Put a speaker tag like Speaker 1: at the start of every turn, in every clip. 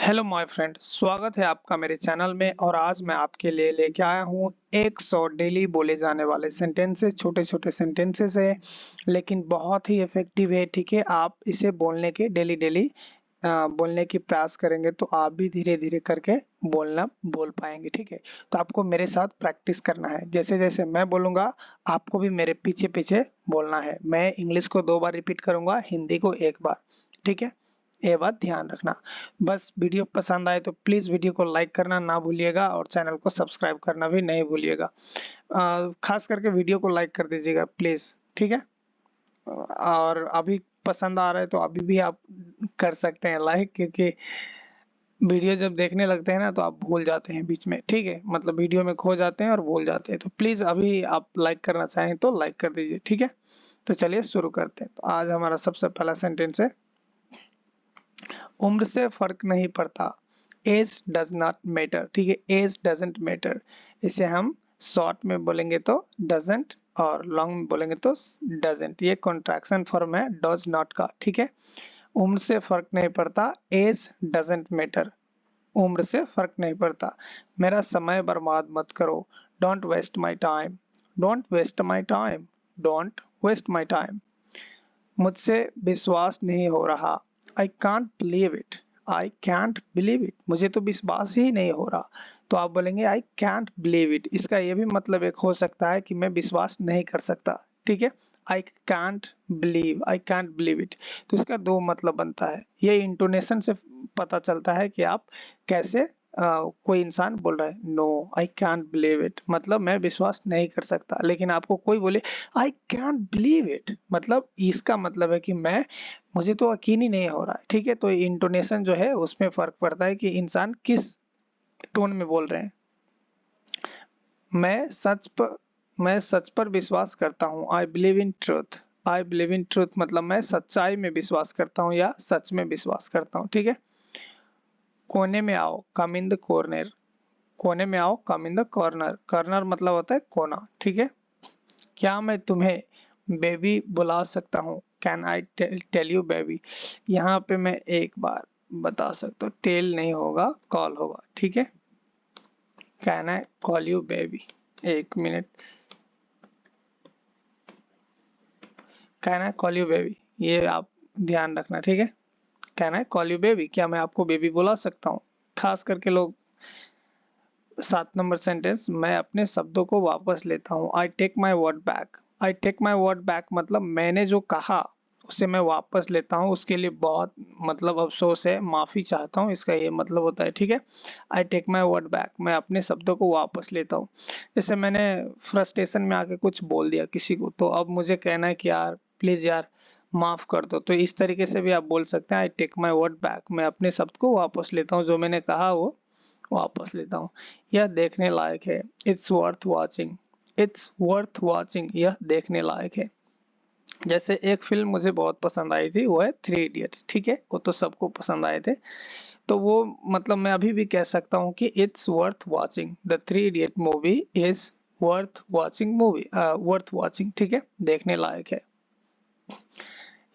Speaker 1: Hello my friend, स्वागत है आपका मेरे चैनल में। और आज मैं आपके लिए लेके आया हूँ 100 डेली बोले जाने वाले सेंटेंसेस। छोटे छोटे सेंटेंसेस है लेकिन बहुत ही इफेक्टिव है। ठीक है, आप इसे बोलने के डेली डेली बोलने की प्रयास करेंगे तो आप भी धीरे धीरे करके बोल पाएंगे। ठीक है, तो आपको मेरे साथ प्रैक्टिस करना है। जैसे जैसे मैं बोलूंगा आपको भी मेरे पीछे पीछे बोलना है। मैं इंग्लिश को 2 बार रिपीट करूंगा, हिंदी को 1 बार। ठीक है, ये बात ध्यान रखना। बस वीडियो पसंद आए तो प्लीज वीडियो को लाइक करना ना भूलिएगा और चैनल को सब्सक्राइब करना भी नहीं भूलिएगा। खास करके वीडियो को लाइक कर दीजिएगा प्लीज। ठीक है, और अभी पसंद आ रहा है तो अभी भी आप कर सकते हैं लाइक, क्योंकि वीडियो जब देखने लगते हैं ना तो आप भूल जाते हैं बीच में। ठीक है, मतलब वीडियो में खो जाते हैं और भूल जाते हैं। तो प्लीज अभी आप लाइक करना चाहें तो लाइक कर दीजिए। ठीक है, तो चलिए शुरू करते हैं। तो आज हमारा सबसे पहला सेंटेंस है, उम्र से फर्क नहीं पड़ता, एज डज नॉट मैटर। ठीक है, एज डजंट मैटर, इसे हम शॉर्ट में बोलेंगे तो डजंट और लॉन्ग में बोलेंगे तो डजंट। ये कॉन्ट्रैक्शन फॉर्म है डज नॉट का। ठीक है, उम्र से फर्क नहीं पड़ता, एज डजंट मैटर। उम्र से फर्क नहीं पड़ता। मेरा समय बर्बाद मत करो, don't waste my time. Don't waste my time, don't waste my time. मुझसे विश्वास नहीं हो रहा, I can't believe it. I can't believe it, मुझे तो विश्वास ही नहीं हो रहा। तो आप बोलेंगे आई कैंट बिलीव इट। इसका ये भी मतलब एक हो सकता है कि मैं विश्वास नहीं कर सकता। ठीक है, आई can't believe, I can't believe it. तो इसका 2 मतलब बनता है। ये इंटोनेशन से पता चलता है कि आप कैसे कोई इंसान बोल रहा है। No I can't believe it मतलब मैं विश्वास नहीं कर सकता। लेकिन आपको कोई बोले आई कैंट बिलीव इट, मतलब इसका मतलब है कि मुझे तो यकीन ही नहीं हो रहा है। ठीक है, तो इंटोनेशन जो है उसमें फर्क पड़ता है कि इंसान किस टोन में बोल रहे हैं। मैं मैं सच पर विश्वास करता हूँ, I believe in truth. I believe in truth मतलब मैं सच्चाई में विश्वास करता हूँ या सच में विश्वास करता हूँ। ठीक है, कोने में आओ, कम इन द कॉर्नर। कोने में आओ, कम इन द कॉर्नर। कॉर्नर मतलब होता है कोना। ठीक है, क्या मैं तुम्हें बेबी बुला सकता हूँ, can I tell you baby. यहाँ पे मैं एक बार बता सकता हूँ, टेल नहीं होगा, कॉल होगा। ठीक है, can I call you baby. 1 minute, can I call you baby, ये आप ध्यान रखना। ठीक है, can I call you baby, क्या मैं आपको बेबी बुला सकता हूँ। खास करके लोग 7 नंबर सेंटेंस, मैं अपने शब्दों को वापस लेता हूँ, I take my word back. I take my word back मतलब मैंने जो कहा उसे मैं वापस लेता हूँ, उसके लिए बहुत मतलब अफसोस है, माफी चाहता हूँ, इसका ये मतलब होता है। ठीक है, I take my word back, मैं अपने शब्दों को वापस लेता हूँ। जैसे मैंने फ्रस्ट्रेशन में आके कुछ बोल दिया किसी को, तो अब मुझे कहना है कि यार प्लीज यार माफ कर दो। तो इस तरीके से भी आप बोल सकते हैं, I take my word back, मैं अपने शब्द को वापस लेता हूँ, जो मैंने कहा वो वापस लेता हूँ। यह देखने लायक है, it's worth watching. It's worth watching, यह देखने लायक है। जैसे एक फिल्म मुझे बहुत पसंद आई थी, वो है 3 इडियट्स। ठीक है, वो तो सबको पसंद आए थे। तो वो मतलब मैं अभी भी कह सकता हूँ कि it's worth watching, the 3 idiot movie is worth watching movie, worth watching. ठीक है, देखने लायक है।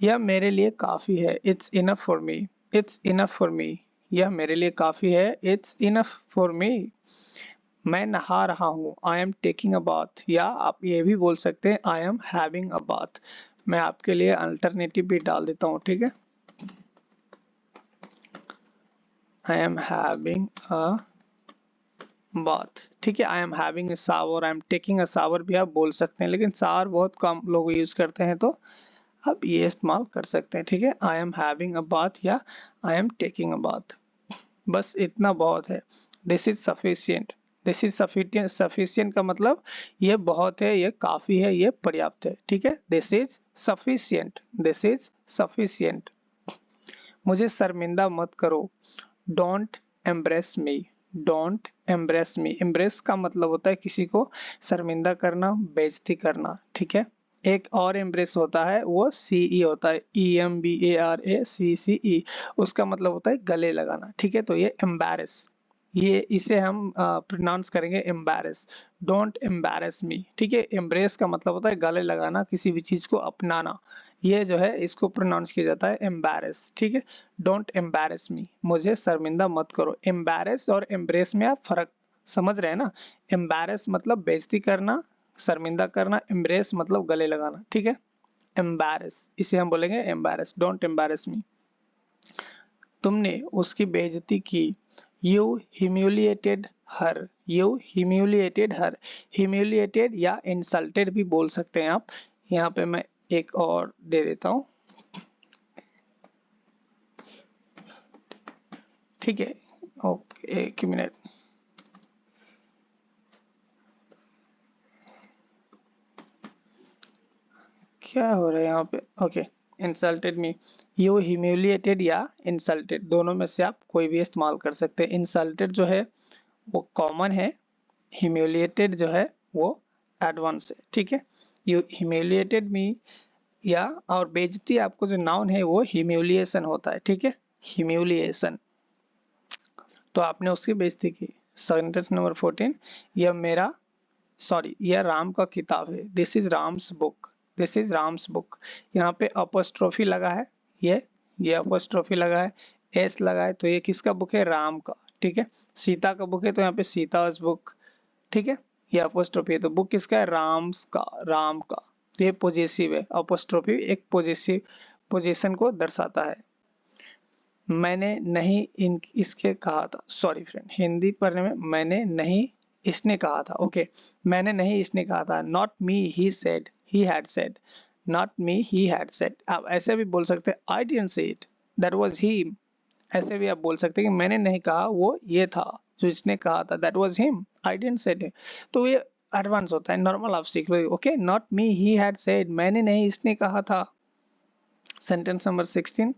Speaker 1: यह मेरे लिए काफी है, it's enough for me. It's enough for me, यह मेरे लिए काफी है, इट्स इनफ फॉर मी। मैं नहा रहा हूँ, आई एम टेकिंग अ बाथ, या आप ये भी बोल सकते हैं आई एम हैविंग अ बाथ। मैं आपके लिए अल्टरनेटिव भी डाल देता हूँ। ठीक है, I am having a bath. ठीक है, I am having a shower, I am taking a shower भी आप बोल सकते हैं, लेकिन शावर बहुत कम लोग यूज करते हैं, तो आप ये इस्तेमाल कर सकते हैं। ठीक है, I am having a bath या I am taking a bath, बस इतना बहुत है। This is sufficient. This is sufficient, sufficient का मतलब ये बहुत है, ये काफी है, ये पर्याप्त है। ठीक है, this is sufficient, this is sufficient. मुझे शर्मिंदा मत करो, don't embrace me. Don't embrace me, embrace का मतलब होता है किसी को शर्मिंदा करना, बेइज्जती करना। ठीक है, एक और एम्ब्रेस होता है, वो सीई होता है, EMBARACCE, उसका मतलब होता है गले लगाना। ठीक है, तो ये एम्बैरेस, ये इसे हम प्रोनाउंस करेंगे एम्बैरेस। डोंट एम्बैरेस मी। ठीक है, एम्ब्रेस का मतलब होता है गले लगाना, किसी भी चीज को अपनाना ये जो है इसको प्रोनाउंस किया जाता है एम्बैरेस, ठीक है। डोंट एम्बैरेस मी, मुझे शर्मिंदा मत करो। एम्बैरेस और एम्ब्रेस में आप फर्क समझ रहे हैं ना। एम्बैरेस मतलब बेइज्जती करना, शर्मिंदा करना, एम्ब्रेस मतलब गले लगाना, ठीक है। एम्बैरेस, इसे हम बोलेंगे एम्बैरेस, डोंट एम्बैरेस मी। तुमने उसकी बेइज्जती की। You humiliated her, you humiliated her. Humiliated या इंसल्टेड भी बोल सकते हैं आप। यहाँ पे मैं एक और दे देता हूँ, ठीक है। ओके, एक मिनट। क्या हो रहा है यहाँ पे? Okay, insulted me. You humiliated या इंसल्टेड, दोनों में से आप कोई भी इस्तेमाल कर सकते हैं। इंसल्टेड जो है वो कॉमन है, ह्यूमिलिएटेड जो है वो एडवांस है, ठीक है। यू ह्यूमिलिएटेड मी, या और बेइज्जती आपको जो नाउन है वो ह्यूमिलिएशन होता है, ठीक है। ह्यूमिलिएशन, तो आपने उसकी बेइज्जती की। सेंटेंस नंबर 14, यह मेरा सॉरी यह राम का किताब है। This is Ram's book, this is Ram's book. यहाँ पे अपोस्ट्रोफी लगा है, ये अपोस्ट्रोफी लगा है, एस लगा है, तो ये किसका बुक है? राम का, ठीक है। सीता का बुक है तो यहाँ पे सीता's बुक, ठीक है। ये अपोस्ट्रोफी है तो बुक किसका है? राम्स का, राम का। तो ये पोजेसिव है, अपोस्ट्रोफी एक पोजेसिव पोजीशन को दर्शाता है। मैंने नहीं इन इसके कहा था, सॉरी फ्रेंड, हिंदी पढ़ने में मैंने नहीं इसने कहा था, ओके। मैंने नहीं इसने कहा था, not me he said, he had said, not me he had said. आप ऐसे भी बोल सकते हैं, I didn't say it, that was he. ऐसे भी आप बोल सकते हैं कि मैंने नहीं कहा, वो ये था जो इसने कहा था, that was him, I didn't said it. तो ये एडवांस होता है, नॉर्मल आप सीख लो, okay. Not me he had said, मैंने नहीं इसने कहा था। सेंटेंस नंबर 16,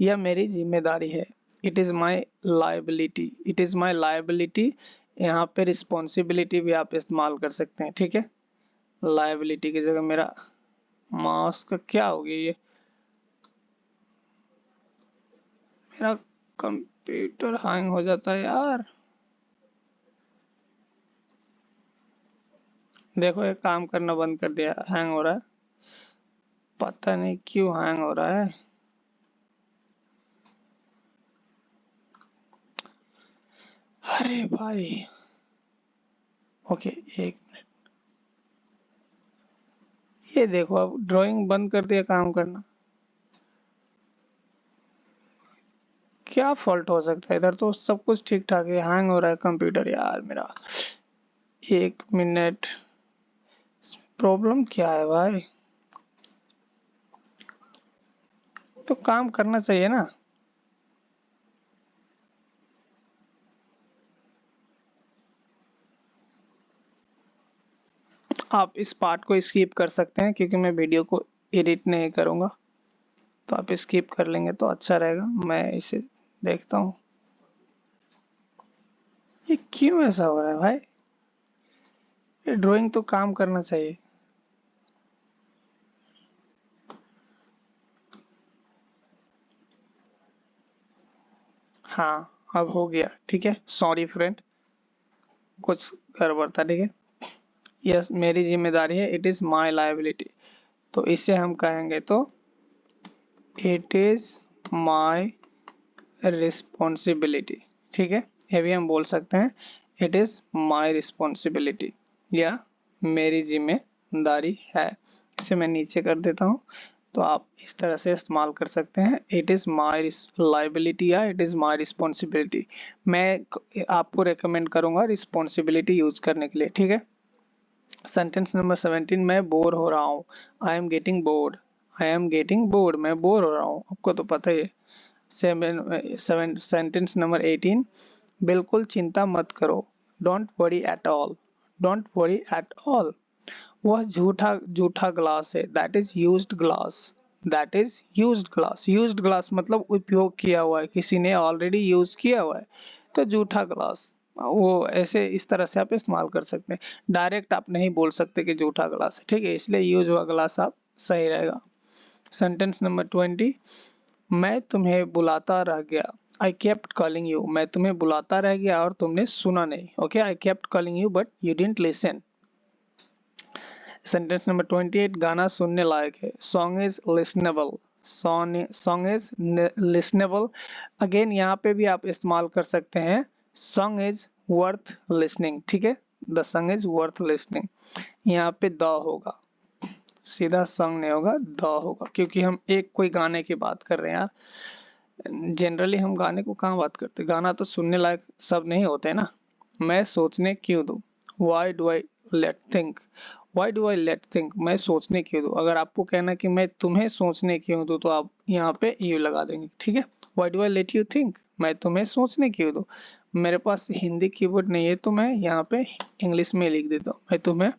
Speaker 1: यह मेरी जिम्मेदारी है। It is my liability, it is my liability. यहाँ पे रिस्पॉन्सिबिलिटी भी आप इस्तेमाल कर सकते हैं, ठीक है। लाइबिलिटी की जगह मेरा माउस का क्या हो गया, ये मेरा कंप्यूटर हैंग हो जाता है यार। देखो ये काम करना बंद कर दिया, हैंग हो रहा है, पता नहीं क्यों हैंग हो रहा है। अरे भाई, ओके एक, ये देखो अब ड्राइंग बंद कर दिया काम करना। क्या फॉल्ट हो सकता है? इधर तो सब कुछ ठीक ठाक है, हैंग हो रहा है कंप्यूटर यार मेरा। एक मिनट, प्रॉब्लम क्या है भाई? तो काम करना चाहिए ना। आप इस पार्ट को स्किप कर सकते हैं क्योंकि मैं वीडियो को एडिट नहीं करूंगा, तो आप स्किप कर लेंगे तो अच्छा रहेगा। मैं इसे देखता हूँ, ये क्यों ऐसा हो रहा है भाई? ये ड्राइंग तो काम करना चाहिए। हाँ अब हो गया, ठीक है। सॉरी फ्रेंड, कुछ गड़बड़ था, ठीक है। यस मेरी जिम्मेदारी है, इट इज माई लायबिलिटी। तो इसे हम कहेंगे तो इट इज माई रिस्पॉन्सिबिलिटी, ठीक है। ये भी हम बोल सकते हैं, इट इज माई रिस्पॉन्सिबिलिटी या मेरी जिम्मेदारी है। इसे मैं नीचे कर देता हूँ, तो आप इस तरह से इस्तेमाल कर सकते हैं, इट इज़ माई लाइबिलिटी या इट इज़ माई रिस्पॉन्सिबिलिटी। मैं आपको रेकमेंड करूँगा रिस्पॉन्सिबिलिटी यूज करने के लिए, ठीक है। सेंटेंस नंबर 17, मैं बोर हो रहा हूँ। I am getting bored, I am getting bored, मैं बोर हो रहा हूँ, आपको तो पता ही है। सेंटेंस नंबर 18, बिल्कुल चिंता मत करो। Don't worry at all, don't worry at all. वह झूठा झूठा ग्लास है, that is used glass, that is used glass. Used glass मतलब उपयोग किया हुआ है, किसी ने ऑलरेडी यूज किया हुआ है, तो झूठा ग्लास वो ऐसे इस तरह से आप इस्तेमाल कर सकते हैं। डायरेक्ट आप नहीं बोल सकते कि झूठा ग्लास है, ठीक है, इसलिए यूज हुआ ग्लास आप सही रहेगा। सेंटेंस नंबर 20, मैं तुम्हें बुलाता रह गया। आई केप्ट कॉलिंग यू, मैं तुम्हें बुलाता रह गया और तुमने सुना नहीं, okay. I kept calling you but you didn't listen. Sentence number 28, गाना सुनने लायक है। Song is listenable, song is listenable. Again यहाँ पे भी आप इस्तेमाल कर सकते हैं सॉन्ग इज वर्थ लिसनिंग, ठीक है, the song is worth listening. यहाँ पे द होगा, सीधा सॉन्ग नहीं होगा, द होगा, क्योंकि हम एक कोई गाने की बात कर रहे हैं यार। जनरली हम गाने को कहाँ बात करते, गाना तो सुनने लायक सब नहीं होते ना। मैं सोचने क्यों दूं, why do I let think, why do I let think, मैं सोचने क्यों दूं। अगर आपको कहना कि मैं तुम्हें सोचने क्यों दूं, तो आप यहाँ पे यू लगा देंगे, ठीक है। Why do I let you think, मैं तुम्हें सोचने क्यों दूं। मेरे पास हिंदी कीवर्ड नहीं है तो मैं यहाँ पे इंग्लिश में लिख देता हूँ, मैं तुम्हें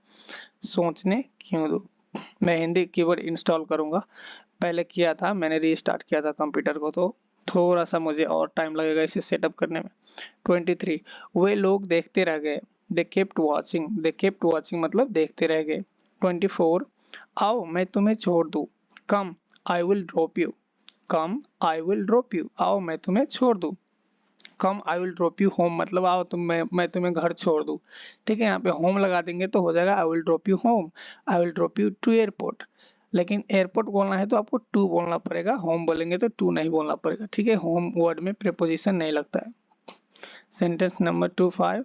Speaker 1: सोचने क्यों दूं। मैं हिंदी कीवर्ड इंस्टॉल करूंगा, पहले किया था, मैंने रीस्टार्ट किया था कंप्यूटर को, तो थोड़ा सा मुझे और टाइम लगेगा इसे सेटअप करने में। 23, वे लोग देखते रह गए, they kept watching, they kept watching मतलब देखते रह गए। 24, आओ मैं तुम्हें छोड़ दूं, come I will drop you, come I will drop you, आओ मैं तुम्हें छोड़ दूं। Come I will drop you home मतलब आओ मैं तुम्हें घर छोड़ दूं, ठीक है। यहाँ पे होम लगा देंगे तो हो जाएगा I will drop you home, I will drop you to airport. लेकिन एयरपोर्ट बोलना है तो आपको टू बोलना पड़ेगा, होम बोलेंगे तो टू नहीं बोलना पड़ेगा, ठीक है। होम वर्ड में प्रीपोजिशन नहीं लगता है। सेंटेंस नंबर 25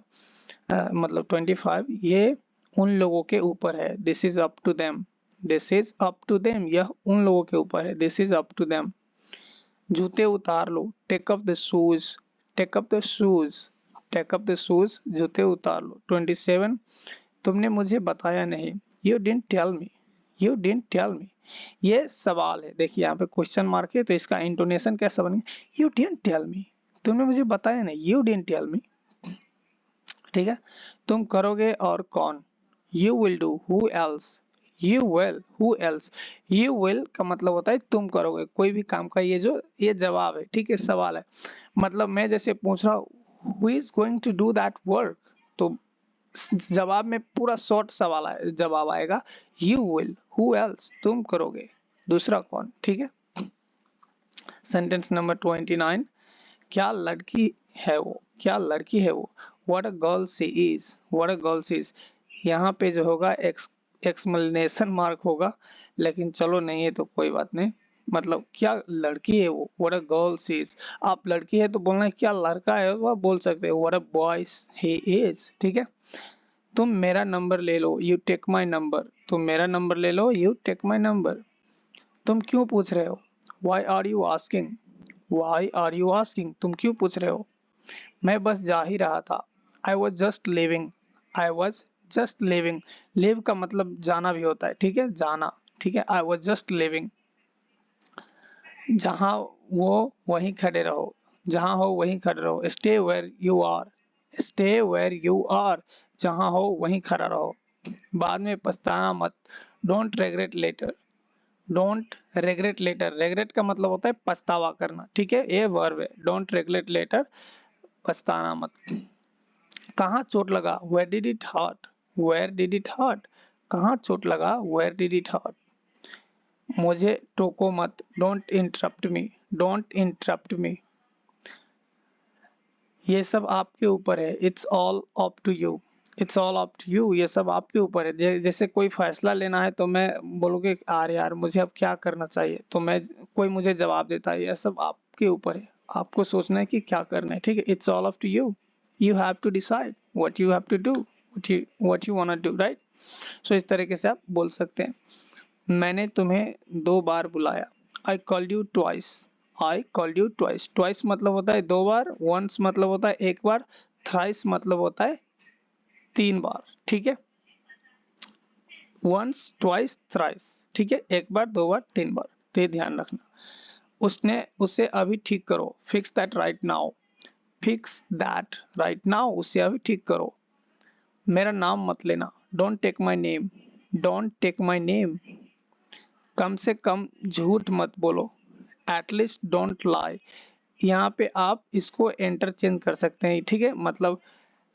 Speaker 1: मतलब 25, ये उन लोगों के ऊपर है, this is up to them, this is up to them, यह उन लोगों के ऊपर है, this is up to them. जूते उतार लो, take up the shoes, take up the shoes, take up the shoes, जूते उतार लो। 27, तुमने मुझे बताया नहीं, you didn't tell me, you didn't tell me. ये सवाल है, देखिए यहाँ पे क्वेश्चन मार्क है, तो इसका इंटोनेशन कैसा बनेगा, यू डिडंट टेल मी, तुमने मुझे बताया नहीं, यू डिडंट टेल मी, ठीक है। तुम करोगे और कौन, you will do, who else, you will, who else. You will का मतलब होता है तुम करोगे कोई भी काम का, ये जवाब है, ठीक है, सवाल है। मतलब मैं जैसे पूछ रहा हूँ who is going to do that work, तो जवाब में पूरा शॉर्ट सवाल आए, जवाब आएगा यू विल, हु एल्स, तुम करोगे, दूसरा कौन, ठीक है। सेंटेंस नंबर 29, क्या लड़की है वो, क्या लड़की है वो, what a girl she is, what a girl she is. यहाँ पे जो होगा एक्सक्लेमेशन मार्क होगा, लेकिन चलो नहीं है तो कोई बात नहीं, मतलब क्या लड़की है वो, what a girl she is. आप लड़की है तो बोलना है क्या लड़का है वो, आप बोल सकते हो what a boy he is, ठीक है। तुम मेरा नंबर ले लो, यू टेक माई नंबर, तुम मेरा नंबर ले लो, यू टेक माई नंबर। तुम क्यों पूछ रहे हो, why are you asking, why are you asking, तुम क्यों पूछ रहे हो। मैं बस जा ही रहा था, I was just living, I was just living. Live का मतलब जाना भी होता है, ठीक है, जाना, ठीक है। I was just living. जहाँ वो वहीं खड़े रहो, जहाँ हो वहीं खड़े रहो, stay where you are, stay where you are, जहाँ हो वहीं खड़ा रहो। बाद में पछताना मत, don't regret later, don't regret later, regret का मतलब होता है पछतावा करना, ठीक है, ये वर्ब है, डोंट रेग्रेट लेटर, पछताना मत। कहाँ चोट लगा, where did it hurt, where did it hurt, कहाँ चोट लगा, वेयर डिड इट हर्ट। मुझे टोको मत, don't interrupt me, don't interrupt me. ये सब आपके ऊपर है, it's all up to you, it's all up to you, ये सब आपके ऊपर है। जैसे कोई फैसला लेना है तो मैं बोलोगे अरे यार मुझे अब क्या करना चाहिए, तो मैं कोई मुझे जवाब देता है, ये सब आपके ऊपर है, आपको सोचना है कि क्या करना है, ठीक है। It's all up to you, you have to decide what you have to do, what you want to do, right. So इस तरीके से आप बोल सकते हैं। मैंने तुम्हें 2 बार बुलाया, I called you twice, I called you twice. Twice मतलब होता है 2 बार, वंस मतलब होता है 1 बार, थ्राइस मतलब होता है 3 बार, ठीक है। वंस, ट्वाइस, थ्राइस, ठीक है, 1 बार, 2 बार, 3 बार, तो ये ध्यान रखना। उसने उसे अभी ठीक करो, fix that right now, fix that right now, उसे अभी ठीक करो। मेरा नाम मत लेना, don't take my name, don't take my name. कम से कम झूठ मत बोलो, एटलीस्ट डोंट लाई। यहाँ पे आप इसको इंटरचेंज कर सकते हैं, ठीक है, मतलब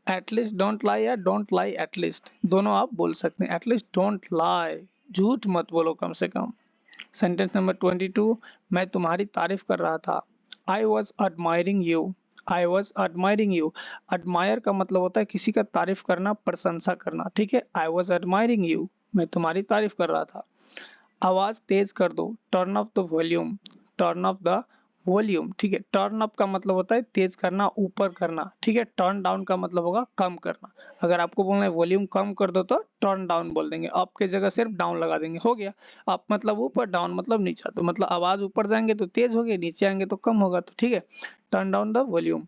Speaker 1: एटलीस्ट डोंट लाई या डोंट लाई एटलीस्ट, दोनों आप बोल सकते हैं। एटलीस्ट डोंट लाई, झूठ मत बोलो कम से कम। सेंटेंस नंबर 22, मैं तुम्हारी तारीफ कर रहा था, I was admiring you, I was admiring you. Admire का मतलब होता है किसी का तारीफ करना, प्रशंसा करना, ठीक है। आई वॉज एडमायरिंग यू, मैं तुम्हारी तारीफ कर रहा था। आवाज तेज कर दो, turn up the volume, turn up the volume, ठीक है। टर्न अप का मतलब होता है तेज करना, ऊपर करना, ठीक है। टर्न डाउन का मतलब होगा कम करना। अगर आपको बोलना है वॉल्यूम कम कर दो तो टर्न डाउन बोल देंगे, अप के जगह सिर्फ डाउन लगा देंगे, हो गया। अप मतलब ऊपर, डाउन मतलब नीचे, तो मतलब आवाज ऊपर जाएंगे तो तेज होगी, नीचे आएंगे तो कम होगा, तो ठीक है। Turn down the volume.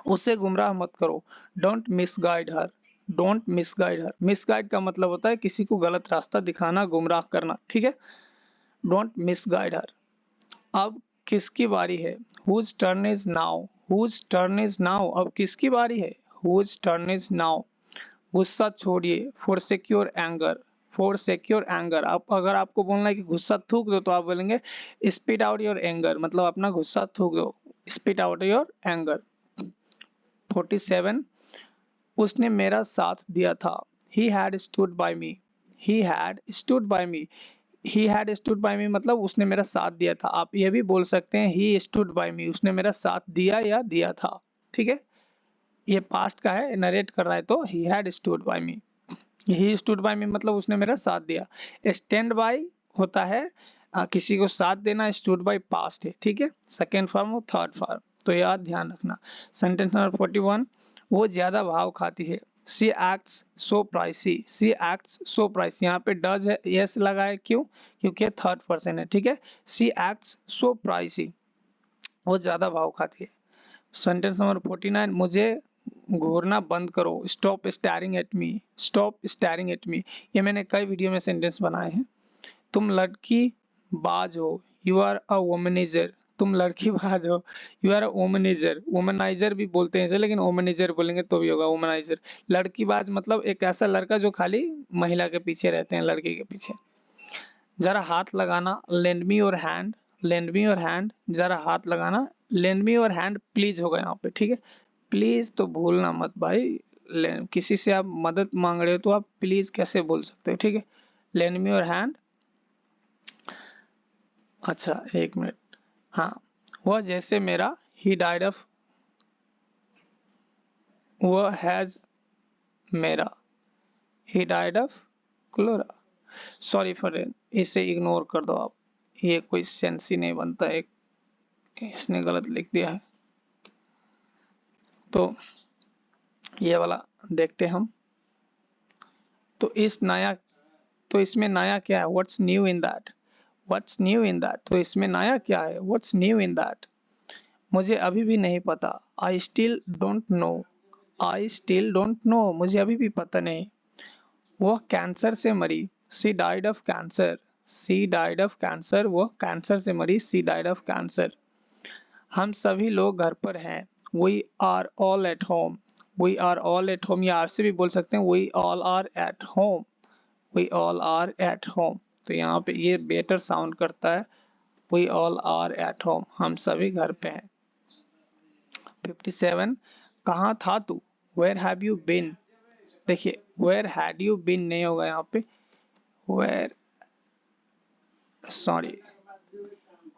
Speaker 1: उसे गुमराह मत करो, don't misguide her, don't misguide her. Misguide का मतलब होता है किसी को गलत रास्ता दिखाना, गुमराह करना, ठीक है। Don't misguide her. अब किसकी बारी है? Whose turn is now, whose turn is now, अब किसकी बारी है? Whose turn is now. गुस्सा छोड़िए, forsake your anger, forsake your anger. आप अगर आपको बोलना है कि गुस्सा थूक दो तो आप बोलेंगे spit out your anger, मतलब अपना गुस्सा थूक दो, spit out your anger। 47, उसने मेरा साथ दिया था, he had stood by me, he had stood by me, he had stood by me मतलब उसने मेरा साथ दिया था। आप ये भी बोल सकते हैं he stood by me, उसने मेरा साथ दिया या दिया था, ठीक है। ये पास्ट का है, नरेट कर रहा है तो he had stood by me, he stood by me मतलब उसने मेरा साथ दिया। स्टैंड बाय होता है किसी को साथ देना, स्टूड बाय पास्ट है, ठीक है। सेकेंड फॉर्म और थर्ड फॉर्म, तो याद ध्यान रखना। सेंटेंस नंबर 41, वो ज्यादा भाव खाती है, सी एक्ट्स सो प्राइसी, सी एक्ट्स सो प्राइसी। यहाँ पे डज है, यस लगा है, क्यों? क्योंकि थर्ड पर्सन है, ठीक है। सी एक्ट्स सो प्राइसी, वो ज्यादा भाव खाती है। सेंटेंस नंबर 49, मुझे घूरना बंद करो, stop staring at me, stop staring at me. ये मैंने कई वीडियो में सेंटेंस बनाए हैं। तुम लड़की बाज हो, यू आर अ वोमनाइजर, तुम लड़की बाज हो, यू आर अ वोमनाइजर। वोमनाइजर भी बोलते हैं इसे, लेकिन वोमनाइजर बोलेंगे तो भी होगा, वोमनाइजर। लड़की बाज मतलब एक ऐसा लड़का जो खाली महिला के पीछे रहते हैं, लड़की के पीछे। जरा हाथ लगाना, land me your hand, land me your hand, जरा हाथ लगाना, land me your hand please होगा यहाँ पे, ठीक है। प्लीज तो भूलना मत भाई, किसी से आप मदद मांग रहे हो तो आप प्लीज कैसे बोल सकते हो, ठीक है। Lend me your hand. अच्छा एक मिनट, हाँ, वह जैसे मेरा, ही डाइड ऑफ, वह हैज मेरा, ही डाइड ऑफ क्लोरा। सॉरी फॉर, इसे इग्नोर कर दो आप, ये कोई सेंस ही नहीं बनता है, इसने गलत लिख दिया है। तो ये वाला देखते हम। तो इस नया, तो इसमें नया क्या है? What's new in that, what's new in that, तो इसमें नया क्या है? What's new in that. मुझे अभी भी नहीं पता, I still don't know, I still don't know, मुझे अभी भी पता नहीं। वह कैंसर से मरी, she died of cancer, she died of cancer, वह कैंसर से मरी, सी डाइड ऑफ कैंसर। हम सभी लोग घर पर हैं, we are all at home, we are all at home, या आर से भी बोल सकते हैं, we all are at home, we all are at home. तो यहाँ पे ये बेटर साउंड करता है, we all are at home, हम सभी घर पे हैं। 57, कहाँ था तू, वेयर हैव यू बीन। देखिए वेयर हैड यू बीन नहीं होगा यहाँ पे, where, sorry,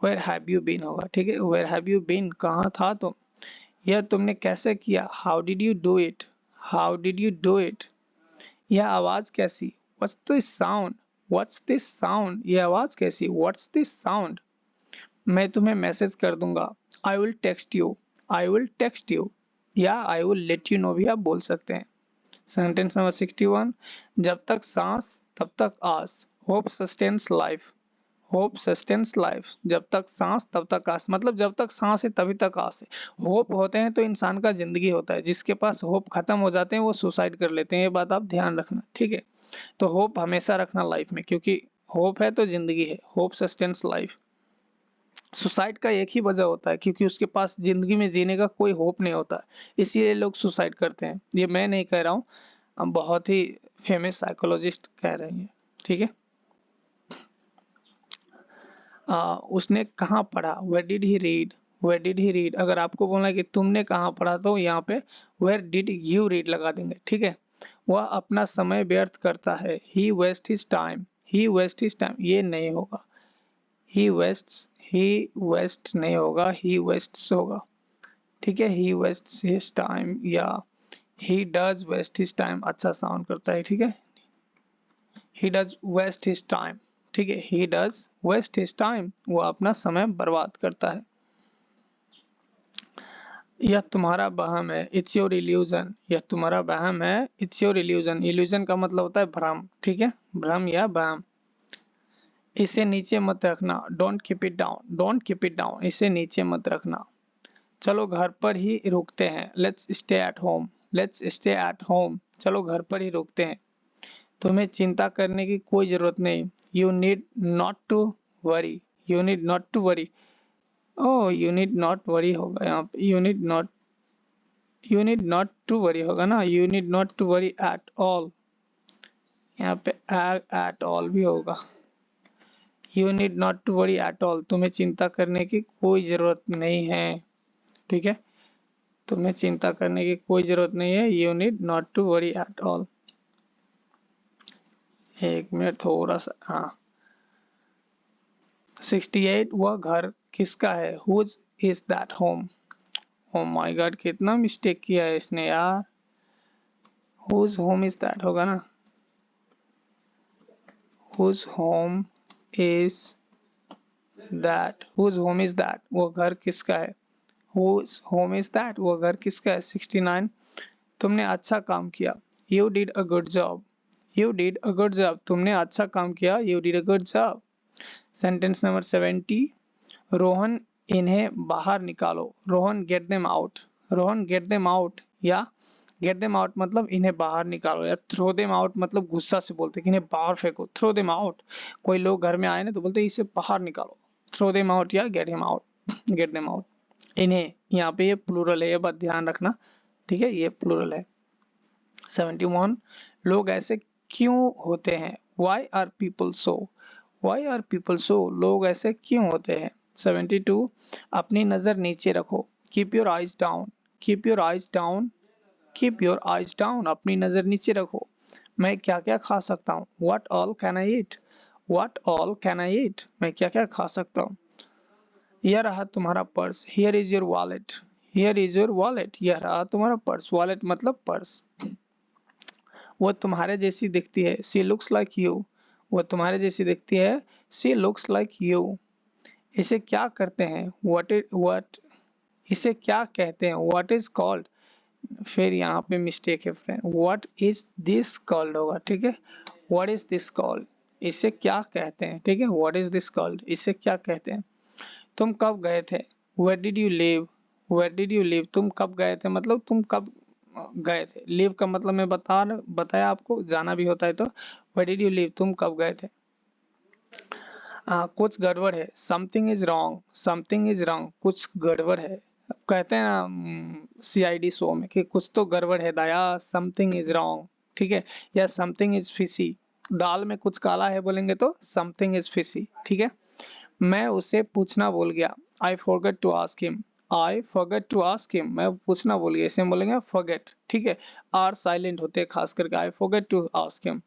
Speaker 1: where have you been होगा, ठीक है। वेयर हैव यू बीन, कहाँ था तुम। यह तुमने कैसे किया, how did you do it, how did you do it. यह आवाज कैसी, what's this sound, what's this sound, यह आवाज कैसी, व्हाट्स दिस साउंड। मैं तुम्हें मैसेज कर दूंगा, I will text you, I will text you, या I will let you know भी आप बोल सकते हैं। सेंटेंस नंबर 61, जब तक सांस तब तक आस, hope sustains life, hope sustains life, जब तक सांस तब तक आस, मतलब जब तक सांस है तभी तक आस है। होप होते हैं तो इंसान का जिंदगी होता है, जिसके पास होप खत्म हो जाते हैं वो सुसाइड कर लेते हैं, ये बात आप ध्यान रखना, ठीक है। तो होप हमेशा रखना लाइफ में, क्योंकि होप है तो जिंदगी है, होप सस्टेन्स लाइफ। सुसाइड का एक ही वजह होता है, क्योंकि उसके पास जिंदगी में जीने का कोई होप नहीं होता, इसीलिए लोग सुसाइड करते हैं। ये मैं नहीं कह रहा हूँ, बहुत ही फेमस साइकोलॉजिस्ट कह रहे हैं, ठीक है। उसने कहाँ पढ़ा, where did he read, where did he read. अगर आपको बोलना है कि तुमने कहाँ पढ़ा तो यहाँ पे वेयर डिड यू रीड लगा देंगे, ठीक है। वह अपना समय व्यर्थ करता है, ही वेस्ट हिज टाइम, ही वेस्ट हिज टाइम, ये नहीं होगा, ही वेस्ट्स, ही वेस्ट नहीं होगा, ही वेस्ट्स होगा, ठीक है। ही वेस्ट्स हिज टाइम या he does waste his time, अच्छा साउंड करता है, ठीक है। he does waste his time, ठीक है, he does waste his time, वो अपना समय बर्बाद करता है। यह तुम्हारा वहम है, इट्स योर इल्यूजन, यह तुम्हारा वहम है, इट्स योर इल्यूजन, इल्यूजन का मतलब होता है भ्रम, ठीक है, भ्रम या वहम। इसे नीचे मत रखना, don't keep it down, don't keep it down, इसे नीचे मत रखना। चलो घर पर ही रुकते हैं, let's stay at home, let's stay at home, चलो घर पर ही रुकते हैं। तुम्हें चिंता करने की कोई जरूरत नहीं, you need not to worry, you need not to worry, oh you need not worry होगा यहाँ पे, you need not to worry होगा ना, you need not to worry at all, यहाँ पे एट ऑल भी होगा, you need not to worry at all, तुम्हें चिंता करने की कोई जरूरत नहीं है, ठीक है, तुम्हें चिंता करने की कोई जरूरत नहीं है, you need not to worry at all. एक मिनट थोड़ा सा, हाँ 68, वह घर किसका है, whose is that home, oh my god कितना मिस्टेक किया है इसने यार, हुज होम इज दैट होगा ना, whose home is that, whose home is that, वो घर किसका है, हुज होम इज दैट, वो घर किसका है। 69, तुमने अच्छा काम किया, you did a good job, you did a good job, तुमने अच्छा काम किया, you did a good job. Sentence number 70, Rohan इन्हें बाहर निकालो, Rohan get them out, Rohan get them out, या गेट देम आउट मतलब इन्हें बाहर निकालो, या थ्रो देम आउट मतलब गुस्सा से बोलते कि इन्हें बाहर फेंको, थ्रो देम आउट, कोई लोग घर में आए ना तो बोलते इसे बाहर निकालो, थ्रो देम आउट या get him out, get them out. इन्हें यहाँ पे ये प्लूरल है, ये बात ध्यान रखना, ठीक है, ये प्लूरल है। 71, लोग ऐसे क्यों होते हैं, why are people so, why are people so, लोग ऐसे क्यों होते हैं। 72, अपनी नजर नीचे रखो, keep your eyes down, keep your eyes down, keep your eyes down, अपनी नजर नीचे रखो। मैं क्या क्या खा सकता हूँ, what all can I eat, what all can I eat, मैं क्या क्या खा सकता हूँ। यह रहा तुम्हारा purse, here is your wallet, here is your wallet, यह रहा तुम्हारा पर्स, वॉलेट मतलब पर्स। वो तुम्हारे जैसी दिखती है, शी लुक्स लाइक यू, वो तुम्हारे जैसी दिखती है, शी लुक्स लाइक यू। इसे क्या करते हैं, व्हाट, इसे क्या कहते हैं, व्हाट इज कॉल्ड, फिर यहाँ पे मिस्टेक है friend, what is this called होगा, ठीक है, व्हाट इज दिस कॉल्ड, इसे क्या कहते हैं, ठीक है, व्हाट इज दिस कॉल्ड, इसे क्या कहते हैं। तुम कब गए थे, where did you live, where did you live, तुम कब गए थे मतलब तुम कब गए थे, लिव का मतलब मैं बताया आपको, जाना भी होता है तो वेयर डिड यू लिव, तुम कब गए थे। कुछ गड़बड़ है, something is wrong, something is wrong, कुछ गड़बड़ है, कहते हैं ना सीआईडी शो में कि कुछ तो गड़बड़ है दया, समथिंग इज रॉन्ग, ठीक है, या समथिंग इज फिशी, दाल में कुछ काला है बोलेंगे तो समथिंग इज फिशी, ठीक है। मैं उसे पूछना भूल गया, I forget to ask him, I forget to ask him, मैं पूछना भूल गया, इसे हम बोलेंगे फॉरगेट, ठीक है, आर साइलेंट होते हैं खास करके, I forget to ask him.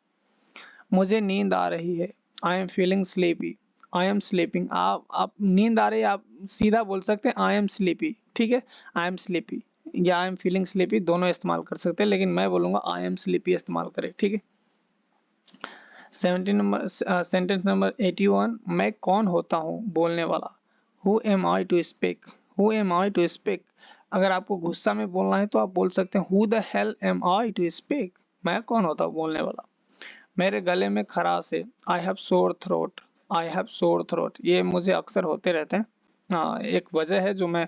Speaker 1: मुझे नींद आ रही है, I am feeling sleepy, I am sleeping, आप नींद आ रही है, आप सीधा बोल सकते हैं आई एम स्लीपी, ठीक है, आई एम स्लीपी या आई एम फीलिंग स्लीपी दोनों इस्तेमाल कर सकते हैं, लेकिन मैं बोलूंगा आई एम स्लीपी इस्तेमाल करें, ठीक है। 17 नंबर, सेंटेंस नंबर 81, मैं कौन होता हूँ बोलने वाला, who am I to speak, who am I to speak, अगर आपको गुस्सा में बोलना है तो आप बोल सकते हैं who the hell am I to speak, मैं कौन होता हूँ बोलने वाला। मेरे गले में खराश है, I have sore throat, I have sore throat, ये मुझे अक्सर होते रहते हैं, हाँ एक वजह है जो मैं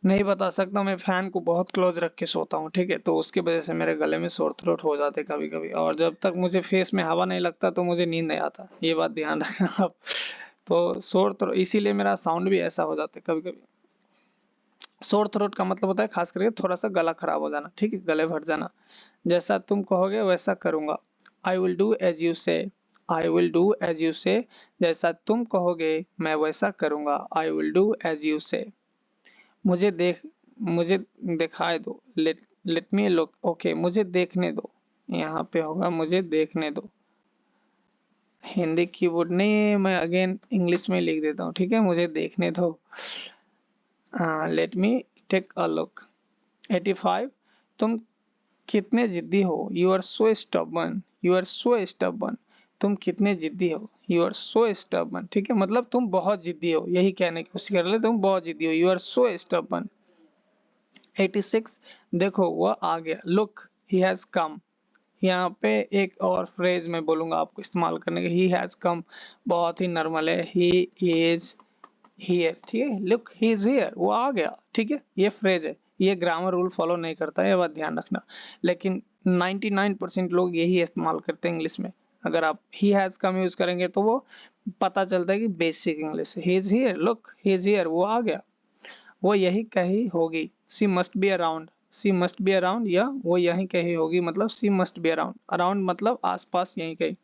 Speaker 1: नहीं बता सकता, मैं फैन को बहुत क्लोज रख के सोता हूँ, ठीक है, तो उसकी वजह से मेरे गले में सोर थ्रोट हो जाते कभी कभी, और जब तक मुझे फेस में हवा नहीं लगता तो मुझे नींद नहीं आता, ये बात ध्यान रखना आप। तो सोर थ्रोट इसीलिए मेरा साउंड भी ऐसा हो जाता है कभी कभी। सोर थ्रोट का मतलब होता है खास करके थोड़ा सा गला खराब हो जाना, ठीक है, गले फट जाना। जैसा तुम कहोगे वैसा करूंगा, I will do as you say, I will do as you say, जैसा तुम कहोगे मैं वैसा करूंगा, I will do as you say. मुझे मुझे दिखाए दो, लेट मी लुक, ओके मुझे देखने दो, यहाँ पे होगा मुझे देखने दो, हिंदी कीबोर्ड नहीं, मैं अगेन इंग्लिश में लिख देता हूँ, ठीक है, मुझे देखने दो, let me take a look. 85, तुम कितने जिद्दी हो, you are so stubborn, you are so stubborn, तुम कितने जिद्दी हो, यू आर सो स्टबर्न, ठीक है, मतलब तुम बहुत जिद्दी हो, यही कहने की कोशिश कर रहे, तुम बहुत जिद्दी हो, यू आर सो स्टबर्न। 86, देखो वह आ गया, लुक ही हैज कम। यहाँ पे एक और फ्रेज मैं बोलूंगा आपको इस्तेमाल करने के, ही हैज कम बहुत ही नॉर्मल है, ही इज हियर, ठीक है, लुक ही इज हियर, वो आ गया, ठीक है, ये फ्रेज है, ये ग्रामर रूल फॉलो नहीं करता है, ये बात ध्यान रखना, लेकिन 99% लोग यही इस्तेमाल करते हैं इंग्लिश में। अगर आप ही हैज कम यूज करेंगे तो वो पता चलता है कि बेसिक इंग्लिश है, he is here, look he is here, वो आ गया, वो यही कही होगी, she must be around, she must be around, या वो यही कही होगी, मतलब she must be around, around मतलब आसपास यही कही।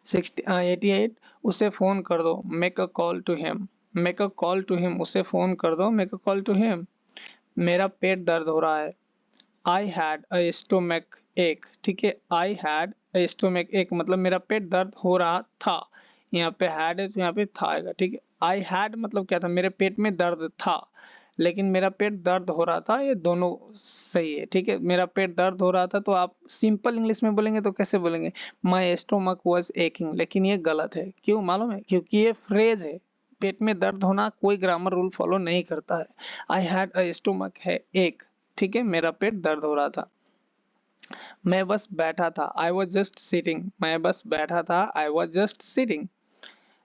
Speaker 1: 88, उसे फोन कर दो, make a call to him, make a call to him, उसे फोन कर दो, make a call to him. मेरा पेट दर्द हो रहा है, आई हैड अ स्टोमक एक, ठीक है, आई हैड अ स्टोमक एक मतलब मेरा पेट दर्द हो रहा था, यहाँ पे हैड है तो यहाँ पे था आएगा, ठीक है, आई हैड मतलब क्या था, मेरे पेट में दर्द था, लेकिन मेरा पेट दर्द हो रहा था, ये दोनों सही है, ठीक है, मेरा पेट दर्द हो रहा था, तो आप सिंपल इंग्लिश में बोलेंगे तो कैसे बोलेंगे, माई स्टोमक वाज एकिंग, लेकिन ये गलत है, क्यों मालूम है, क्योंकि ये फ्रेज है, पेट में दर्द होना कोई ग्रामर रूल फॉलो नहीं करता है। आई हैड अ स्टोमक है एक, ठीक है, मेरा पेट दर्द हो रहा था। मैं बस बैठा था, आई वॉज जस्ट सिटिंग, मैं बस बैठा था, आई वॉज जस्ट सिटिंग।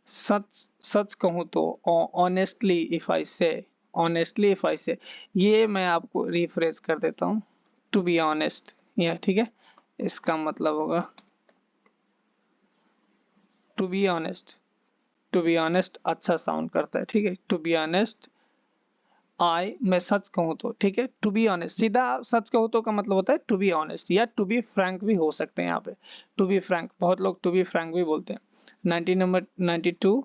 Speaker 1: सच सच कहूँ तो, ऑनेस्टली इफ आई से, ऑनेस्टली इफ आई से, ये मैं आपको रिफ्रेश कर देता हूँ, टू बी ऑनेस्ट, ये ठीक है, इसका मतलब होगा to be honest, to be honest अच्छा साउंड करता है, ठीक है, टू बी ऑनेस्ट, आई मैं सच कहूँ तो, ठीक है, टू बी ऑनेस्ट, सीधा सच कहूँ तो का मतलब होता है टू बी ऑनेस्ट, या टू बी फ्रैंक भी हो सकते हैं यहाँ पे, टू बी फ्रैंक, बहुत लोग टू बी फ्रैंक भी बोलते हैं। 90 नंबर 92,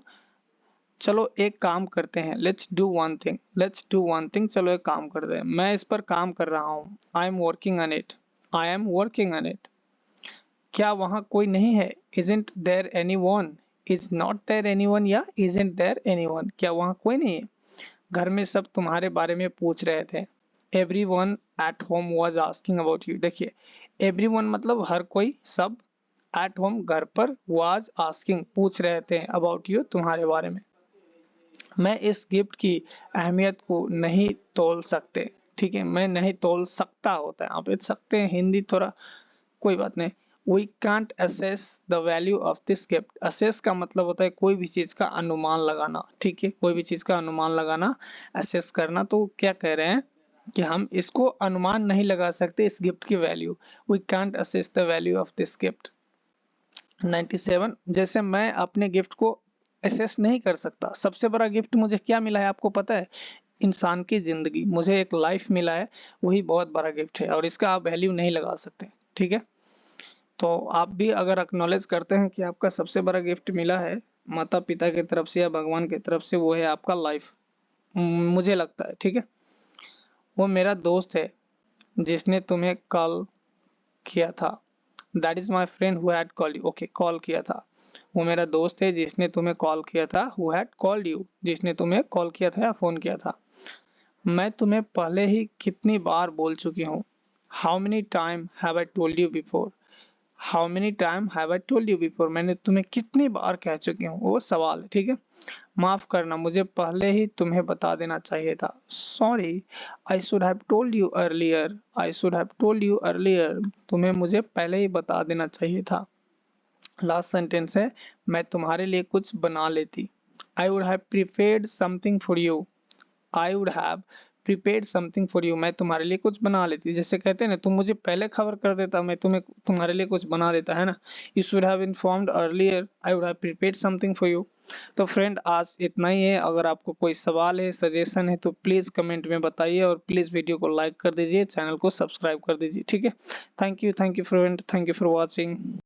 Speaker 1: चलो एक काम करते हैं, let's do one thing, let's do one thing, चलो एक काम करते हैं, मैं इस पर काम कर रहा हूँ, I am working on it, I am working on it. क्या वहाँ कोई नहीं है, isn't there anyone, is not there anyone, या isn't there anyone, क्या वहाँ कोई नहीं है। घर में सब तुम्हारे बारे में पूछ रहे थे, everyone at home was asking about you, देखिए everyone मतलब हर कोई, सब, at home घर पर, was asking पूछ रहे थे, about you तुम्हारे बारे में। मैं इस गिफ्ट की अहमियत को नहीं तोल सकते, ठीक है, मैं नहीं तोल सकता होता है, आप इस सकते हैं हिंदी थोड़ा, कोई बात नहीं। We can't assess the value of this gift, assess का मतलब होता है कोई भी चीज का अनुमान लगाना, ठीक है, कोई भी चीज का अनुमान लगाना, assess करना, तो क्या कह रहे हैं कि हम इसको अनुमान नहीं लगा सकते इस गिफ्ट की value, we can't assess the value of this gift। 97, जैसे मैं अपने गिफ्ट को असेस नहीं कर सकता, सबसे बड़ा गिफ्ट मुझे क्या मिला है आपको पता है, इंसान की जिंदगी, मुझे एक लाइफ मिला है, वही बहुत बड़ा गिफ्ट है, और इसका आप वैल्यू नहीं लगा सकते, ठीक है। तो आप भी अगर एक्नॉलेज करते हैं कि आपका सबसे बड़ा गिफ्ट मिला है माता पिता की तरफ से या भगवान की तरफ से, वो है आपका लाइफ, मुझे लगता है, ठीक है। वो मेरा दोस्त है जिसने तुम्हें कॉल किया था, that is my friend who had call you, okay, call किया था, वो मेरा दोस्त है जिसने तुम्हें कॉल किया था, हु हैड कॉल्ड यू, जिसने तुम्हें कॉल किया था या फोन किया था। मैं तुम्हें पहले ही कितनी बार बोल चुकी हूँ, how many time have I told you before, how many time have I told you before, मैंने तुम्हें कितनी बार कह चुकी हूँ, वो सवाल है, ठीक है। माफ करना, मुझे पहले ही तुम्हें बता देना चाहिए था, sorry I should have told you earlier, I should have told you earlier, तुम्हें मुझे पहले ही बता देना चाहिए था। लास्ट सेंटेंस है, मैं तुम्हारे लिए कुछ बना लेती, I would have prepared something for you, I would have prepared something for you, मैं तुम्हारे लिए कुछ बना लेती, जैसे कहते हैं ना, तुम मुझे पहले खबर कर देता, मैं तुम्हें तुम्हारे लिए कुछ बना देता, है ना, you should have informed earlier, I would have prepared something for you. तो फ्रेंड आज इतना ही है, अगर आपको कोई सवाल है, सजेशन है, तो प्लीज कमेंट में बताइए, और प्लीज वीडियो को लाइक कर दीजिए, चैनल को सब्सक्राइब कर दीजिए, ठीक है। Thank you friend, thank you for watching.